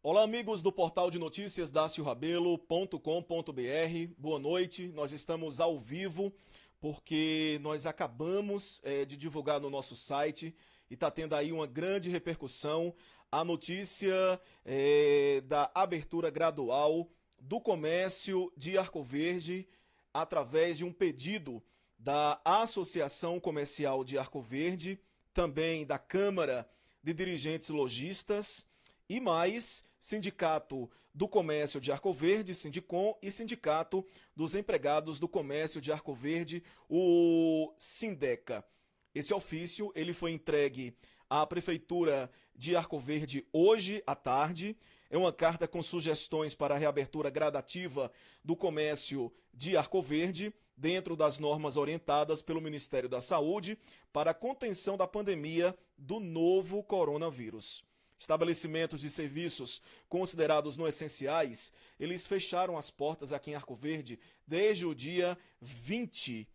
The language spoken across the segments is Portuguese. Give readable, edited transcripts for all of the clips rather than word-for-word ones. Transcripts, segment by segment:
Olá, amigos do portal de notícias daciorabelo.com.br. Boa noite. Nós estamos ao vivo porque nós acabamos de divulgar no nosso site e está tendo aí uma grande repercussão a notícia da abertura gradual do comércio de Arco Verde através de um pedido da Associação Comercial de Arco Verde, também da Câmara de Dirigentes Lojistas e mais Sindicato do Comércio de Arco Verde, Sindicom, e Sindicato dos Empregados do Comércio de Arco Verde, o Sindeca. Esse ofício ele foi entregue à Prefeitura de Arco Verde hoje à tarde. É uma carta com sugestões para a reabertura gradativa do comércio de Arco Verde, dentro das normas orientadas pelo Ministério da Saúde para a contenção da pandemia do novo coronavírus. Estabelecimentos de serviços considerados não essenciais, eles fecharam as portas aqui em Arco Verde desde o dia 20,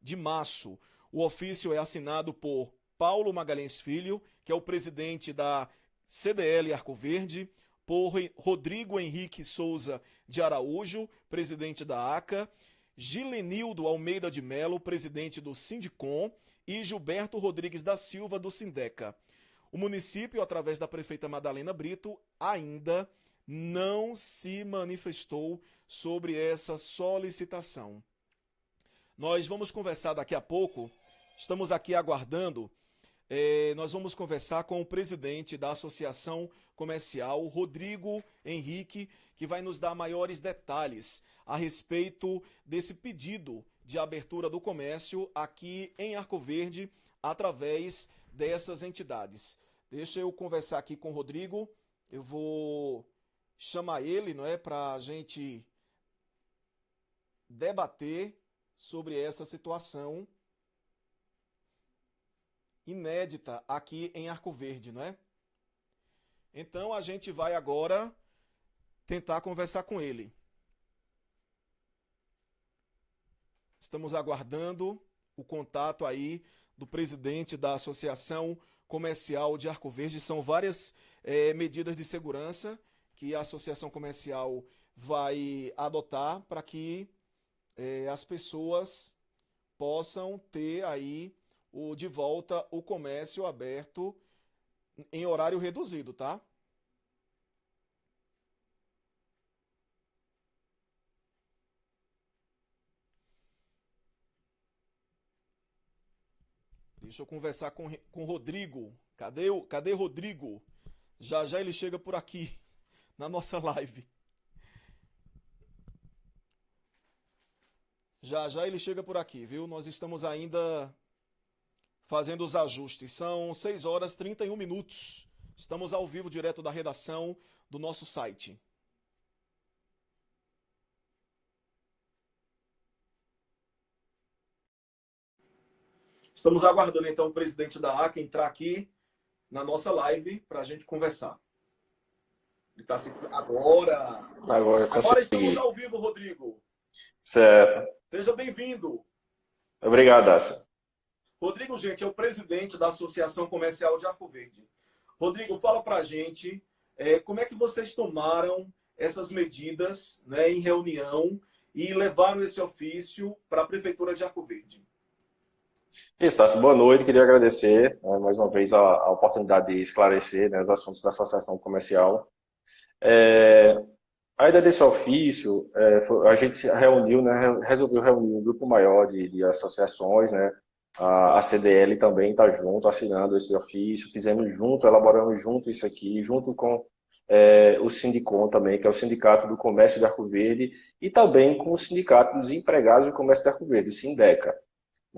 de março. O ofício é assinado por Paulo Magalhães Filho, que é o presidente da CDL Arco Verde, por Rodrigo Henrique Souza de Araújo, presidente da ACA, Gilenildo Almeida de Melo, presidente do Sindicom, e Gilberto Rodrigues da Silva, do Sindeca. O município, através da prefeita Madalena Brito, ainda não se manifestou sobre essa solicitação. Nós vamos conversar daqui a pouco, estamos aqui aguardando, nós vamos conversar com o presidente da Associação Comercial, Rodrigo Henrique, que vai nos dar maiores detalhes a respeito desse pedido de abertura do comércio aqui em Arco Verde, através dessas entidades. Deixa eu conversar aqui com o Rodrigo, eu vou chamar ele, para a gente debater sobre essa situação inédita aqui em Arco Verde, Então a gente vai agora tentar conversar com ele. Estamos aguardando o contato aí do presidente da Associação Comercial de Arco Verde. São várias medidas de segurança que a Associação Comercial vai adotar para que as pessoas possam ter aí de volta o comércio aberto em horário reduzido, tá? Deixa eu conversar com o Rodrigo. Cadê Rodrigo? Já já ele chega por aqui, na nossa live. Já já ele chega por aqui, viu? Nós estamos ainda fazendo os ajustes. São 6 horas e 31 minutos. Estamos ao vivo, direto da redação do nosso site. Estamos aguardando, então, o presidente da ACA entrar aqui na nossa live para a gente conversar. Ele está agora. Agora estamos ao vivo, Rodrigo. Certo. Seja bem-vindo. Obrigado, Dácio. Rodrigo, gente, é o presidente da Associação Comercial de Arco Verde. Rodrigo, fala para a gente como é que vocês tomaram essas medidas em reunião e levaram esse ofício para a Prefeitura de Arco Verde. Isso, Dácio, boa noite. Queria agradecer mais uma vez a oportunidade de esclarecer os assuntos da Associação Comercial. A ideia desse ofício, a gente se reuniu, resolveu reunir um grupo maior de associações, a CDL também está junto, assinando esse ofício, fizemos junto, elaboramos junto isso aqui, junto com o Sindicom também, que é o Sindicato do Comércio de Arco Verde, e também com o Sindicato dos Empregados do Comércio de Arco Verde, o Sindeca.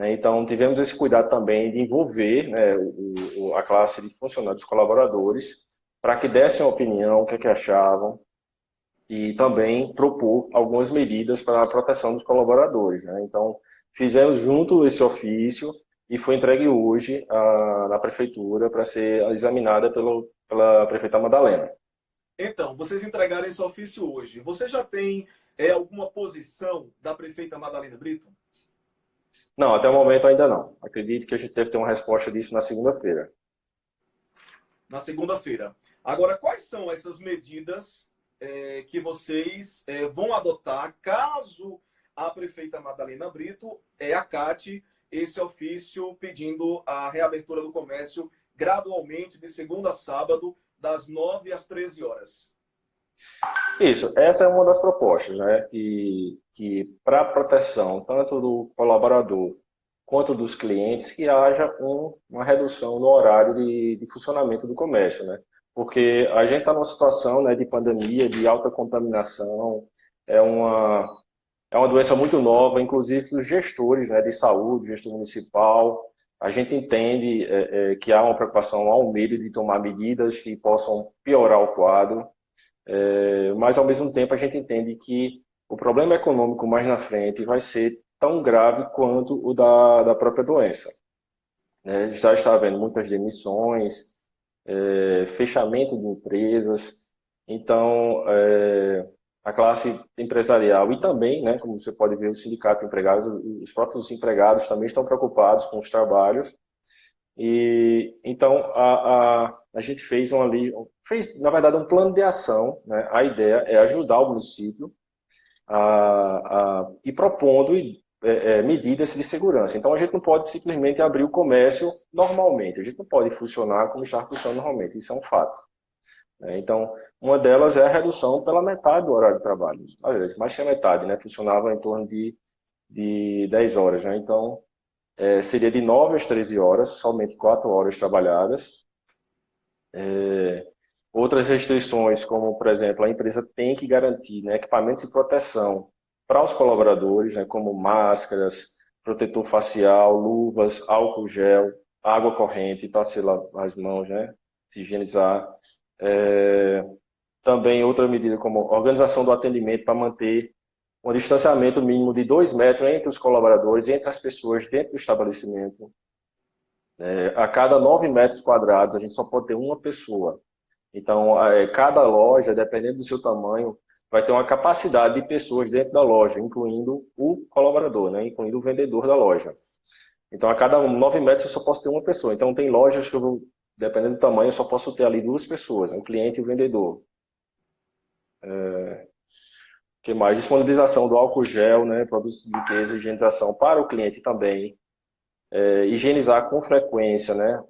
Então, tivemos esse cuidado também de envolver a classe de funcionários colaboradores para que dessem a opinião, o que achavam, e também propor algumas medidas para a proteção dos colaboradores. Então, fizemos junto esse ofício e foi entregue hoje na Prefeitura para ser examinada pela Prefeita Madalena. Então, vocês entregaram esse ofício hoje. Você já tem alguma posição da Prefeita Madalena Brito? Não, até o momento ainda não. Acredito que a gente deve ter uma resposta disso na segunda-feira. Na segunda-feira. Agora, quais são essas medidas que vocês vão adotar caso a prefeita Madalena Brito acate esse ofício pedindo a reabertura do comércio gradualmente de segunda a sábado, das 9 às 13 horas? Isso, essa é uma das propostas, né? Que para a proteção tanto do colaborador quanto dos clientes, que haja uma redução no horário de funcionamento do comércio, né? Porque a gente está numa situação, né, de pandemia, de alta contaminação, é uma, é uma doença muito nova, inclusive os gestores, né, de saúde, gestor municipal, a gente entende que há uma preocupação, há um medo de tomar medidas que possam piorar o quadro, mas ao mesmo tempo a gente entende que o problema econômico mais na frente vai ser tão grave quanto o da própria doença, né? Já está havendo muitas demissões, fechamento de empresas, então a classe empresarial e também, né, como você pode ver, o sindicato de empregados, os próprios empregados também estão preocupados com os trabalhos. E então a gente fez na verdade um plano de ação, né? A ideia é ajudar o município a ir propondo medidas de segurança. Então a gente não pode simplesmente abrir o comércio normalmente, a gente não pode funcionar como está funcionando normalmente, isso é um fato, né? Então uma delas é a redução pela metade do horário de trabalho, aliás, mais que a metade, né? Funcionava em torno de 10 horas, né? Então seria de 9 às 13 horas, somente 4 horas trabalhadas. Outras restrições, como, por exemplo, a empresa tem que garantir, né, equipamentos de proteção para os colaboradores, né, como máscaras, protetor facial, luvas, álcool gel, água corrente para se lavar as mãos, né, se higienizar. Também outra medida como organização do atendimento para manter um distanciamento mínimo de 2 metros entre os colaboradores e entre as pessoas dentro do estabelecimento. A cada 9 metros quadrados, a gente só pode ter uma pessoa. Então, cada loja, dependendo do seu tamanho, vai ter uma capacidade de pessoas dentro da loja, incluindo o colaborador, né? Incluindo o vendedor da loja. Então, a cada 9 metros, eu só posso ter uma pessoa. Então, tem lojas que, dependendo do tamanho, eu só posso ter ali 2 pessoas, o cliente e o vendedor. Que mais? Disponibilização do álcool gel, né? Produtos de limpeza e higienização para o cliente também. Higienizar com frequência, né?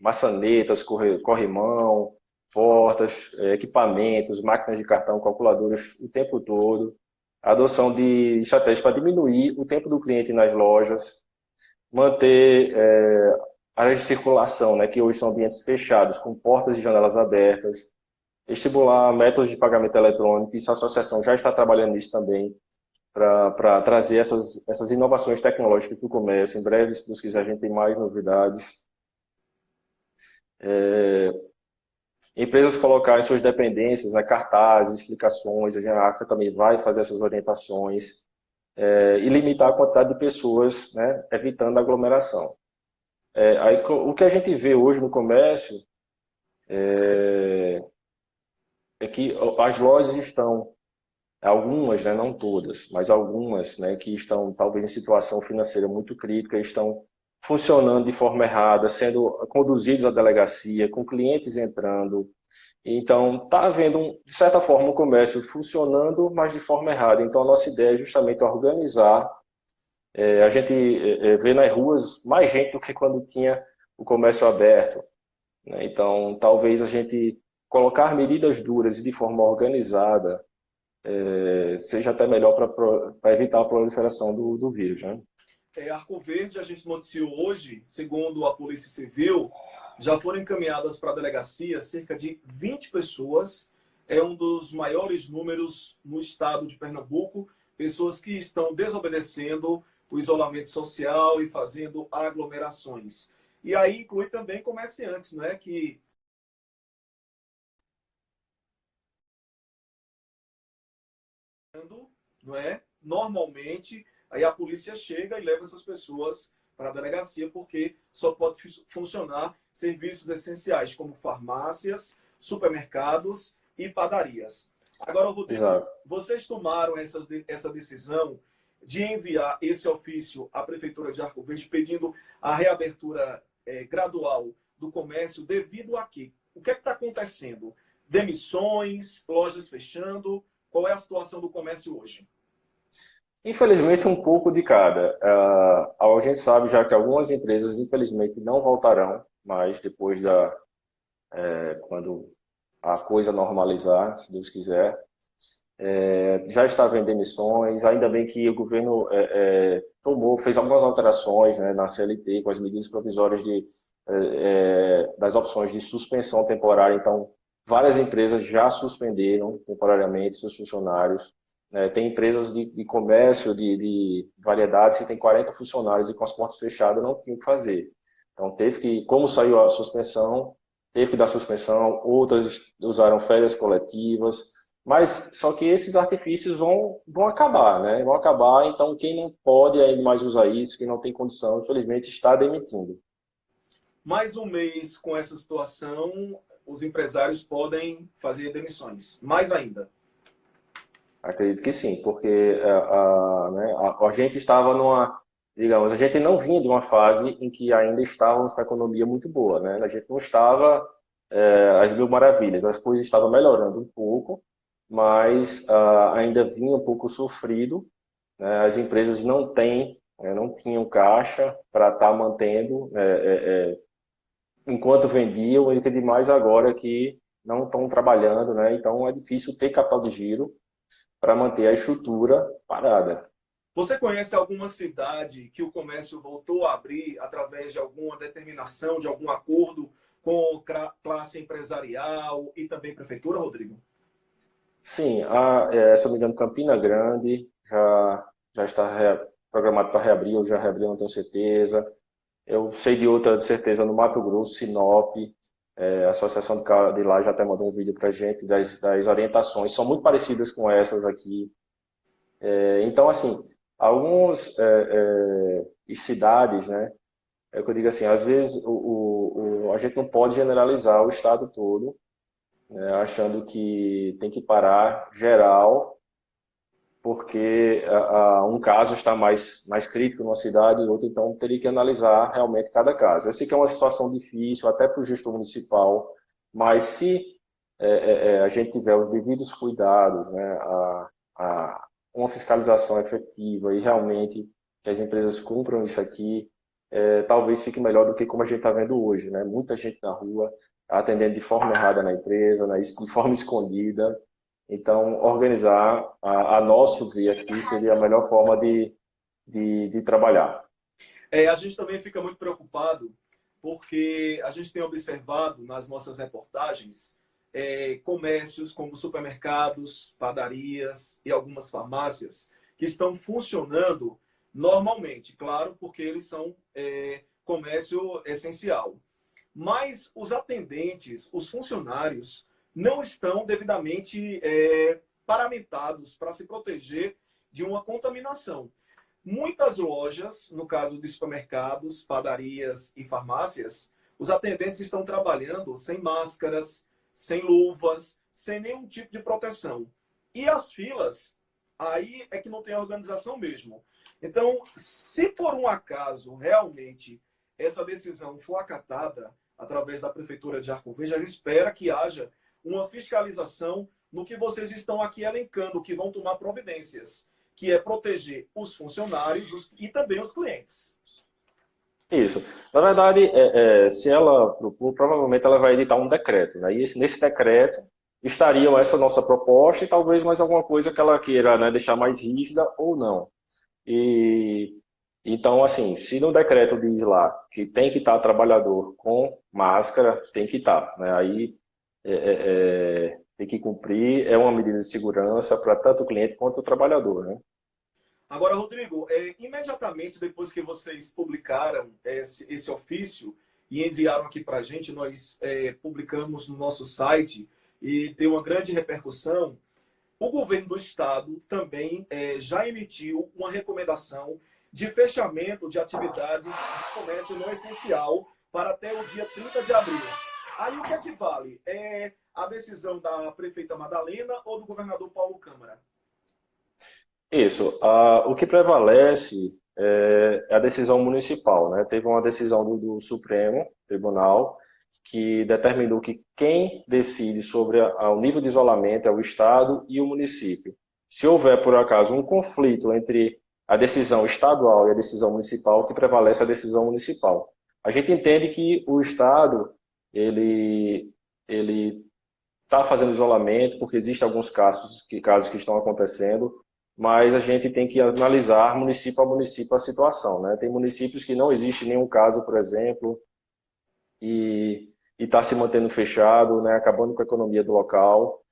Maçanetas, corrimão, portas, equipamentos, máquinas de cartão, calculadoras o tempo todo. A adoção de estratégias para diminuir o tempo do cliente nas lojas. Manter áreas de circulação, né? Que hoje são ambientes fechados, com portas e janelas abertas. Estimular métodos de pagamento eletrônico. Isso a associação já está trabalhando nisso também, para trazer essas inovações tecnológicas para o comércio. Em breve, se Deus quiser, a gente tem mais novidades. Empresas colocarem suas dependências, né, cartazes, explicações, a Genarca também vai fazer essas orientações, e limitar a quantidade de pessoas, né, evitando a aglomeração. Aí, o que a gente vê hoje no comércio é que as lojas estão, algumas, né, não todas, mas algumas, né, que estão talvez em situação financeira muito crítica, estão funcionando de forma errada, sendo conduzidos à delegacia, com clientes entrando. Então, está havendo, de certa forma, um comércio funcionando, mas de forma errada. Então, a nossa ideia é justamente organizar. A gente vê nas ruas mais gente do que quando tinha o comércio aberto, né? Então, talvez a gente colocar medidas duras e de forma organizada seja até melhor para evitar a proliferação do vírus, né? Arco Verde, a gente noticiou hoje, segundo a Polícia Civil, já foram encaminhadas para a delegacia cerca de 20 pessoas. É um dos maiores números no estado de Pernambuco, pessoas que estão desobedecendo o isolamento social e fazendo aglomerações. E aí inclui também comerciantes, não é? Que não é? Normalmente, aí a polícia chega e leva essas pessoas para a delegacia, porque só pode funcionar serviços essenciais, como farmácias, supermercados e padarias. Agora, Rodrigo, Exato. vocês tomaram essa decisão de enviar esse ofício à Prefeitura de Arco Verde pedindo a reabertura gradual do comércio devido a quê? O que é que está acontecendo? Demissões, lojas fechando? Qual é a situação do comércio hoje? Infelizmente, um pouco de cada. A gente sabe já que algumas empresas, infelizmente, não voltarão mais depois quando a coisa normalizar, se Deus quiser. Já está havendo demissões, ainda bem que o governo fez algumas alterações, né, na CLT, com as medidas provisórias das opções de suspensão temporária. Então, várias empresas já suspenderam temporariamente seus funcionários. Tem empresas de comércio, de variedades, que tem 40 funcionários e com as portas fechadas não tinham o que fazer. Então, como saiu a suspensão, teve que dar suspensão, outras usaram férias coletivas. Mas só que esses artifícios vão acabar, né? Vão acabar, então quem não pode aí mais usar isso, quem não tem condição, infelizmente está demitindo. Mais um mês com essa situação, os empresários podem fazer demissões. Mais ainda. Acredito que sim, porque né, a gente estava digamos, a gente não vinha de uma fase em que ainda estávamos com a economia muito boa, né? A gente não estava às mil maravilhas, as coisas estavam melhorando um pouco, mas ainda vinha um pouco sofrido, né? As empresas não tinham caixa para estar mantendo enquanto vendiam, e que demais agora que não estão trabalhando, né? Então é difícil ter capital de giro para manter a estrutura parada. Você conhece alguma cidade que o comércio voltou a abrir através de alguma determinação, de algum acordo com classe empresarial e também prefeitura, Rodrigo? Sim, se eu não me engano, Campina Grande já está programado para reabrir, eu já reabri, não tenho certeza. Eu sei de outra, de certeza, no Mato Grosso, Sinop, a associação de lá já até mandou um vídeo para a gente das orientações, são muito parecidas com essas aqui. Então, assim, algumas cidades, né, é o que eu digo assim, às vezes a gente não pode generalizar o estado todo, né, achando que tem que parar geral, porque um caso está mais crítico numa cidade e outro, então teria que analisar realmente cada caso. Eu sei que é uma situação difícil, até para o gestor municipal, mas se a gente tiver os devidos cuidados, né, uma fiscalização efetiva e realmente que as empresas cumpram isso aqui, talvez fique melhor do que como a gente está vendo hoje, né? Muita gente na rua atendendo de forma errada na empresa, né, de forma escondida. Então, organizar, a nosso ver aqui, seria a melhor forma de trabalhar. A gente também fica muito preocupado porque a gente tem observado nas nossas reportagens comércios como supermercados, padarias e algumas farmácias que estão funcionando normalmente, claro, porque eles são comércio essencial. Mas os atendentes, os funcionários, não estão devidamente paramentados para se proteger de uma contaminação. Muitas lojas, no caso de supermercados, padarias e farmácias, os atendentes estão trabalhando sem máscaras, sem luvas, sem nenhum tipo de proteção. E as filas, aí é que não tem organização mesmo. Então, se por um acaso realmente essa decisão for acatada através da Prefeitura de Arco Verde, a gente espera que haja uma fiscalização no que vocês estão aqui elencando, que vão tomar providências, que é proteger os funcionários e também os clientes. Isso. Na verdade, se ela propor, provavelmente ela vai editar um decreto, né? E nesse decreto estariam essa nossa proposta e talvez mais alguma coisa que ela queira, né, deixar mais rígida ou não. E então, assim, se no decreto diz lá que tem que estar trabalhador com máscara, tem que estar, né? Aí tem que cumprir, é uma medida de segurança para tanto o cliente quanto o trabalhador, né? Agora, Rodrigo, imediatamente depois que vocês publicaram esse ofício e enviaram aqui para a gente, nós publicamos no nosso site e deu uma grande repercussão. O governo do estado também já emitiu uma recomendação de fechamento de atividades de comércio não essencial para até o dia 30 de abril. Aí o que é que vale? É a decisão da prefeita Madalena ou do governador Paulo Câmara? Isso. O que prevalece é a decisão municipal, né? Teve uma decisão do Supremo Tribunal que determinou que quem decide sobre o nível de isolamento é o Estado e o município. Se houver, por acaso, um conflito entre a decisão estadual e a decisão municipal, que prevalece a decisão municipal. A gente entende que o Estado ele está fazendo isolamento, porque existem alguns casos que estão acontecendo, mas a gente tem que analisar município a município a situação, né? Tem municípios que não existe nenhum caso, por exemplo, e está se mantendo fechado, né? Acabando com a economia do local.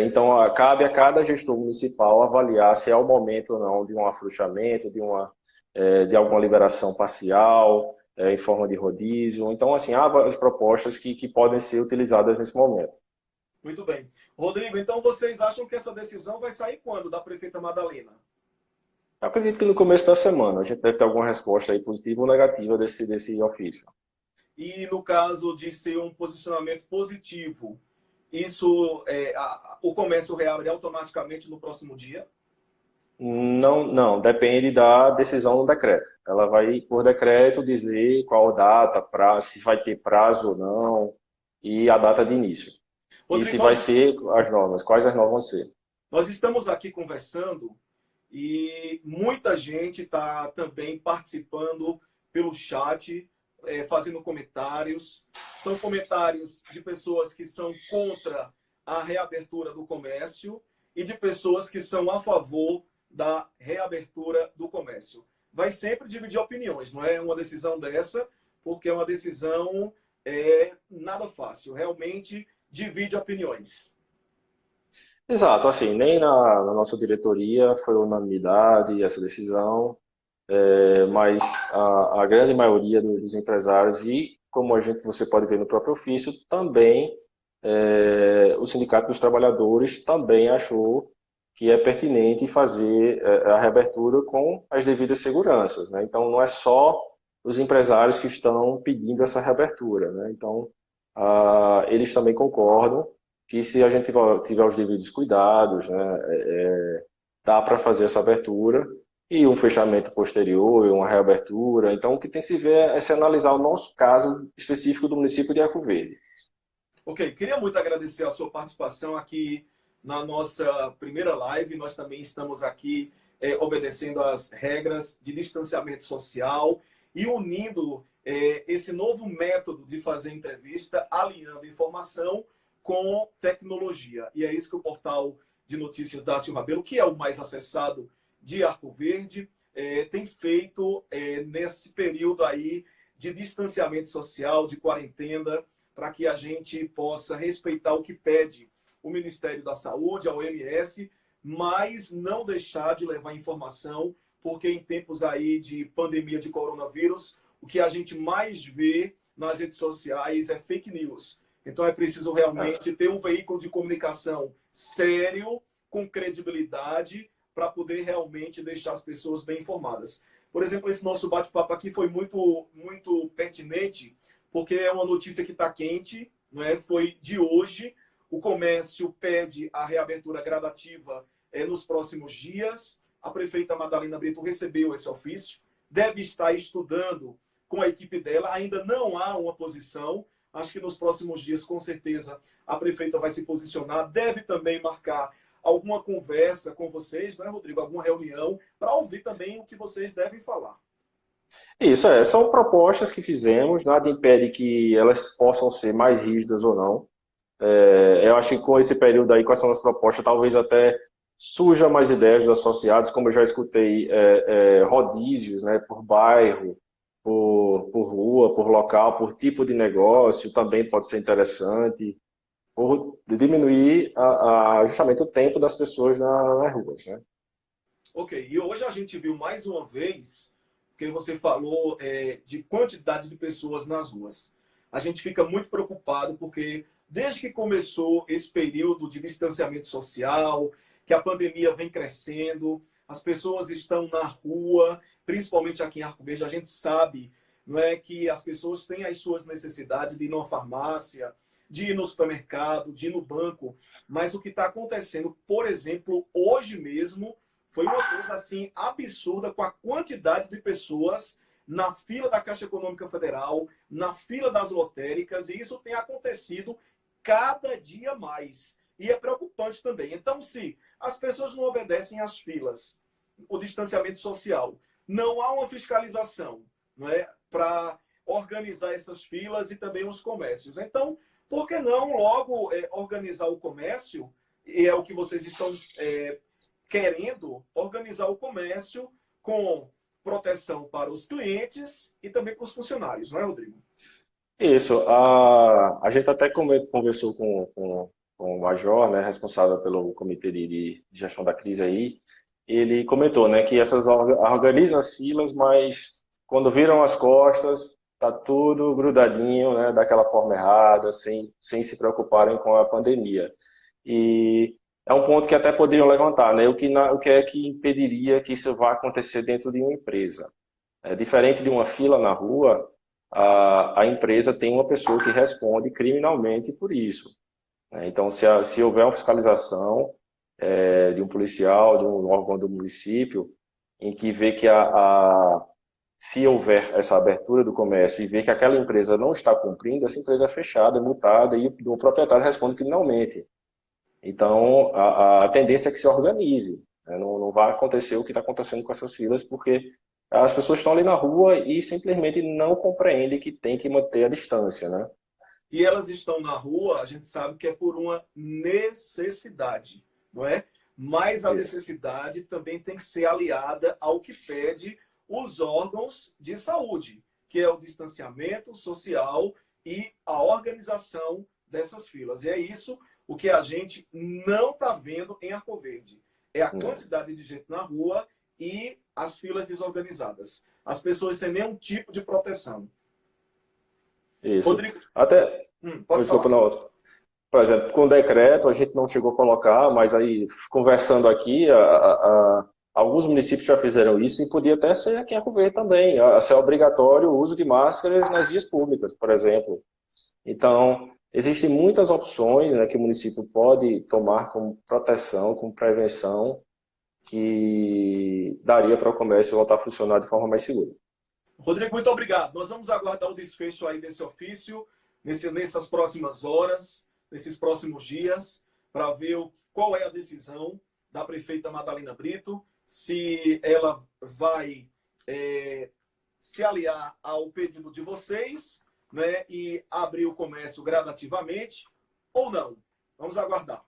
Então, cabe a cada gestor municipal avaliar se é o momento ou não de um afrouxamento, de alguma liberação parcial, em forma de rodízio. Então, assim, há várias propostas que podem ser utilizadas nesse momento. Muito bem. Rodrigo, então vocês acham que essa decisão vai sair quando da prefeita Madalena? Eu acredito que no começo da semana a gente deve ter alguma resposta aí positiva ou negativa desse ofício. E no caso de ser um posicionamento positivo, isso o comércio reabre automaticamente no próximo dia? Não, não, depende da decisão do decreto. Ela vai, por decreto, dizer qual data, se vai ter prazo ou não, e a data de início. E se Rodrigo, vai ser as normas, quais as normas vão ser. nós estamos aqui conversando e muita gente está também participando pelo chat, fazendo comentários. São comentários de pessoas que são contra a reabertura do comércio e de pessoas que são a favor da reabertura do comércio. Vai sempre dividir opiniões, não é uma decisão dessa, porque é uma decisão nada fácil. Realmente divide opiniões. Exato, assim, nem na nossa diretoria foi unanimidade essa decisão, mas a grande maioria dos empresários e, como você pode ver no próprio ofício, também o Sindicato dos Trabalhadores também achou que é pertinente fazer a reabertura com as devidas seguranças, né? Então, não é só os empresários que estão pedindo essa reabertura, né? Então, eles também concordam que se a gente tiver os devidos cuidados, né, dá para fazer essa abertura e um fechamento posterior, uma reabertura. Então, o que tem que se ver é se analisar o nosso caso específico do município de Arco Verde. Ok, queria muito agradecer a sua participação aqui na nossa primeira live. Nós também estamos aqui obedecendo às regras de distanciamento social e unindo esse novo método de fazer entrevista, alinhando informação com tecnologia. E é isso que o portal de notícias Dácio Rabelo, que é o mais acessado de Arco Verde, tem feito nesse período aí de distanciamento social, de quarentena, para que a gente possa respeitar o que pede o Ministério da Saúde, a OMS, mas não deixar de levar informação, porque em tempos aí de pandemia de coronavírus, o que a gente mais vê nas redes sociais é fake news. Então é preciso realmente ter um veículo de comunicação sério, com credibilidade, para poder realmente deixar as pessoas bem informadas. Por exemplo, esse nosso bate-papo aqui foi muito, muito pertinente, porque é uma notícia que está quente, não é? Foi de hoje. O comércio pede a reabertura gradativa nos próximos dias. A prefeita Madalena Brito recebeu esse ofício, deve estar estudando com a equipe dela. Ainda não há uma posição. Acho que nos próximos dias, com certeza, a prefeita vai se posicionar. Deve também marcar alguma conversa com vocês, não é, Rodrigo? Alguma reunião, para ouvir também o que vocês devem falar. Isso, são propostas que fizemos, nada impede que elas possam ser mais rígidas ou não. Eu acho que com esse período aí, com essas propostas, talvez até surja mais ideias dos associados, como eu já escutei, rodízios, né, por bairro, por rua, por local, por tipo de negócio, também pode ser interessante, por diminuir justamente o tempo das pessoas nas ruas, né? Ok, e hoje a gente viu mais uma vez, porque você falou de quantidade de pessoas nas ruas. A gente fica muito preocupado porque desde que começou esse período de distanciamento social, que a pandemia vem crescendo, as pessoas estão na rua, principalmente aqui em Arco Verde, a gente sabe, não é, que as pessoas têm as suas necessidades de ir numa farmácia, de ir no supermercado, de ir no banco, mas o que está acontecendo, por exemplo, hoje mesmo, foi uma coisa assim absurda com a quantidade de pessoas na fila da Caixa Econômica Federal, na fila das lotéricas, e isso tem acontecido cada dia mais. E é preocupante também. Então, se as pessoas não obedecem às filas, o distanciamento social, não há uma fiscalização, não é, para organizar essas filas e também os comércios. Então, por que não logo organizar o comércio, e é o que vocês estão querendo, organizar o comércio com proteção para os clientes e também para os funcionários, não é, Rodrigo? Isso, a gente até conversou com o Major, né, responsável pelo Comitê de Gestão da Crise aí, ele comentou, né, que essas organizam as filas, mas quando viram as costas, tá tudo grudadinho, né, daquela forma errada, sem se preocuparem com a pandemia. E é um ponto que até poderiam levantar, né, o que é que impediria que isso vá acontecer dentro de uma empresa? Diferente de uma fila na rua, a empresa tem uma pessoa que responde criminalmente por isso, né? Então, se houver uma fiscalização de um policial, de um órgão do município, em que vê que se houver essa abertura do comércio e vê que aquela empresa não está cumprindo, essa empresa é fechada, é multada e o proprietário responde criminalmente. Então, a tendência é que se organize, né? Não vai acontecer o que está acontecendo com essas filas, porque as pessoas estão ali na rua e simplesmente não compreendem que tem que manter a distância, né? E elas estão na rua, a gente sabe que é por uma necessidade, não é? Mas a Isso. necessidade também tem que ser aliada ao que pede os órgãos de saúde, que é o distanciamento social e a organização dessas filas. E é isso o que a gente não está vendo em Arco Verde. É a quantidade de gente na rua e as filas desorganizadas. As pessoas sem nenhum tipo de proteção. Isso. Rodrigo, Até, pode desculpa, falar. não. Por exemplo, com o decreto a gente não chegou a colocar, mas aí conversando aqui, alguns municípios já fizeram isso e podia até ser aqui em Arco Verde também, a ser obrigatório o uso de máscaras nas vias públicas, por exemplo. Então, existem muitas opções, né, que o município pode tomar como proteção, como prevenção, que daria para o comércio voltar a funcionar de forma mais segura. Rodrigo, muito obrigado. Nós vamos aguardar o desfecho aí desse ofício, nessas próximas horas, nesses próximos dias, para ver qual é a decisão da prefeita Madalena Brito, se ela vai se aliar ao pedido de vocês, né, e abrir o comércio gradativamente ou não. Vamos aguardar.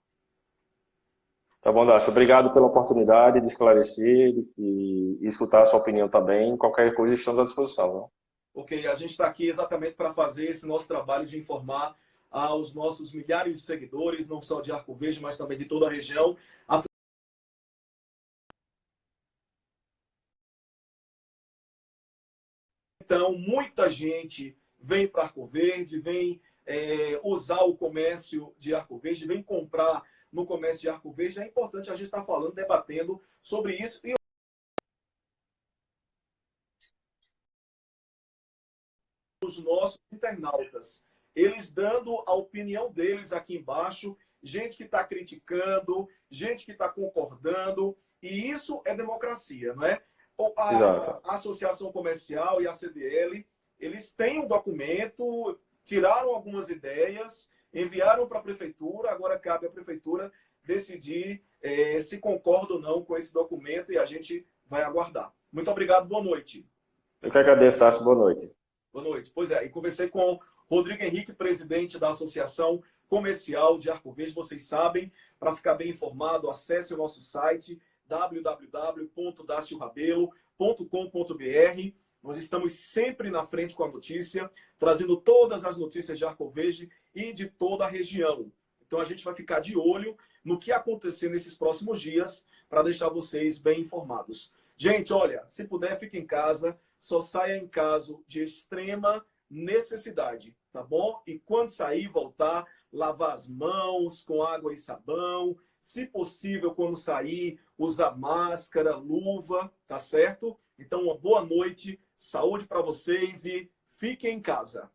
Tá bom, Dácio. Obrigado pela oportunidade de esclarecer e escutar a sua opinião também. Qualquer coisa, estamos à disposição. Né? Ok, a gente está aqui exatamente para fazer esse nosso trabalho de informar aos nossos milhares de seguidores, não só de Arco Verde, mas também de toda a região. Então, muita gente vem para Arco Verde, vem usar o comércio de Arco Verde, vem comprar no comércio de Arco Verde. É importante a gente estar falando, debatendo sobre isso. E os nossos internautas, eles dando a opinião deles aqui embaixo, gente que está criticando, gente que está concordando, e isso é democracia, não é? Exato. A Associação Comercial e a CDL, eles têm um documento, tiraram algumas ideias, enviaram para a prefeitura, agora cabe à prefeitura decidir se concorda ou não com esse documento e a gente vai aguardar. Muito obrigado, boa noite. Eu que agradeço, Tássio. Boa noite. Boa noite. Pois é, e conversei com Rodrigo Henrique, presidente da Associação Comercial de Arco Verde. Vocês sabem, para ficar bem informado, acesse o nosso site www.daciorabelo.com.br. Nós estamos sempre na frente com a notícia, trazendo todas as notícias de Arco Verde e de toda a região. Então a gente vai ficar de olho no que acontecer nesses próximos dias para deixar vocês bem informados. Gente, olha, se puder, fique em casa, só saia em caso de extrema necessidade, tá bom? E quando sair, voltar, lavar as mãos com água e sabão. Se possível, quando sair, usar máscara, luva, tá certo? Então, uma boa noite, saúde para vocês e fiquem em casa.